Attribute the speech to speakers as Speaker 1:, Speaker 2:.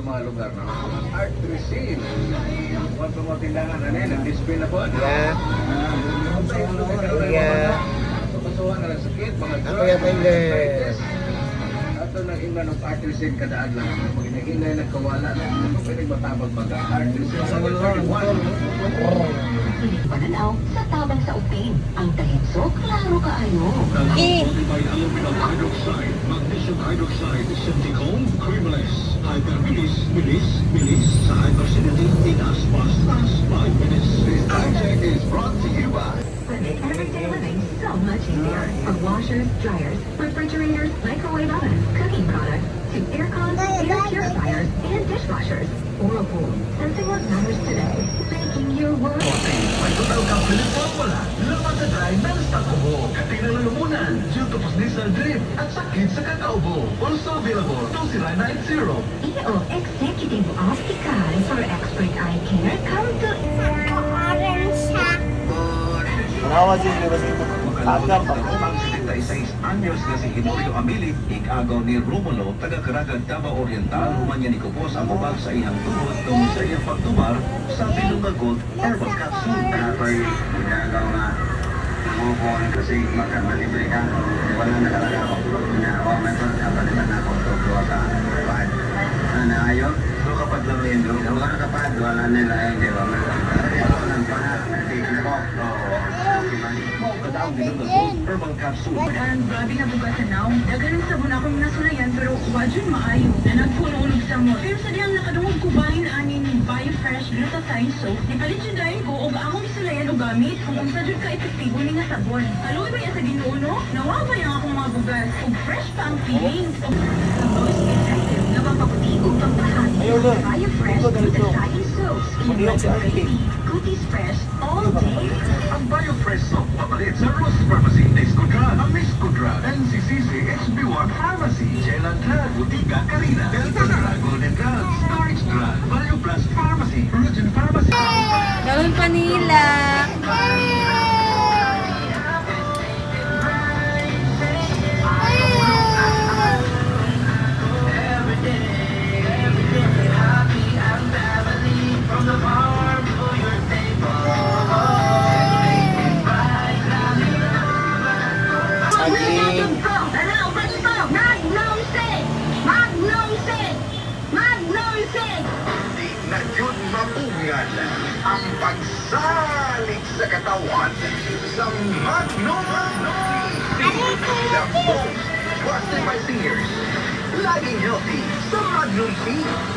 Speaker 1: mga lugar na art resin. Kung ito mga tindahan na nila, display na po.
Speaker 2: Yeah.
Speaker 1: Yeah. Pasuhan na lang sakit, mga
Speaker 2: Ako yung hindi.
Speaker 1: Ato nang iman ng art resin kadaan lang. Pag inahinay na kawala, pwede matabag mag-art resin. Sa 31.
Speaker 3: Pananaw sa tabang sa upin. Ang tahitso, klaro kaayo.
Speaker 4: Aluminum hydroxide, magnesium hydroxide, Synthicone, creamless, hyper-bilis, bilis, sa hypercidity, in as fast as 5 minutes. This project is brought to you by
Speaker 3: Make everyday living so much easier. From washers, dryers, refrigerators, microwave ovens, cooking products, to air cons, air purifiers, and dishwashers. Whirlpool, sensing what matters today, making your world.
Speaker 5: May total kapilit formula. Laman sa dry non-stop ubo. Katinang lalamunan. Jutopos nisal drip. At sakit sa kakaubo. Also available. 2090.
Speaker 3: EO Executive Optical for expert eye care. Come to
Speaker 2: Manawa siya yung kasi agam pa.
Speaker 4: Ang 76 anyos na si Hinorio Amili, ikagaw ni Romulo, taga-Karagag, Davao Oriental, humanya ni Kupos ang ubag sa ihang tuhod tungkol sa iyang pagtumar sa Bilungagot Herbal Capsule.
Speaker 1: Ako'y ginagaw nga bubon kasi magkakalibre ka. Wala na talaga ako. Ginawa mo ito, napalitan na ako ito. Gawa ka. Pahad. Ano ayon? Doon kapag lamin doon. Doon kapag wala nila yung gawa mo. Ako lang pa na. Nagtikin ako. Oo.
Speaker 4: Ang Bilungagot Herbal Capsule.
Speaker 6: And grabe na bugatan now. Daganang sabon akong nasulayan pero wadyon maayo na nagpululog sa mo. Pero sa diyang nakadungog ko bahin ani ni Biofresh Glutathione Soap, nipalit yun dahil ko og akong isulayan o gamit kung unsa jud ka epektibo ni nga sabon. Aloy ba yan sa Ginoo no? Nawaway ang akong mga bugas ug fresh pa ang feelings. The most effective na mapaputi ug pampahati.
Speaker 2: Ayaw na.
Speaker 6: Biofresh
Speaker 2: Ito, ganito.
Speaker 6: Glutathione Soap.
Speaker 2: Mag-iyak si Arky.
Speaker 6: Cookies fresh all day.
Speaker 5: Ang Biofresh Soap papalit sa Ross Pharmacy, Nescodran, Amiscodran, NCCC, HB1 Pharmacy, Chelan Drug, Butika, Carina, Delta Drug, Golden Drug, Storage Drug, Value Plus Pharmacy, Virgin Pharmacy.
Speaker 7: Galon pa nila.
Speaker 2: Saging.
Speaker 5: Di na yun mapungan ang pagsalig sa katawan sa Magnum The most trusted by seniors. Laging healthy sa Magnum Tea.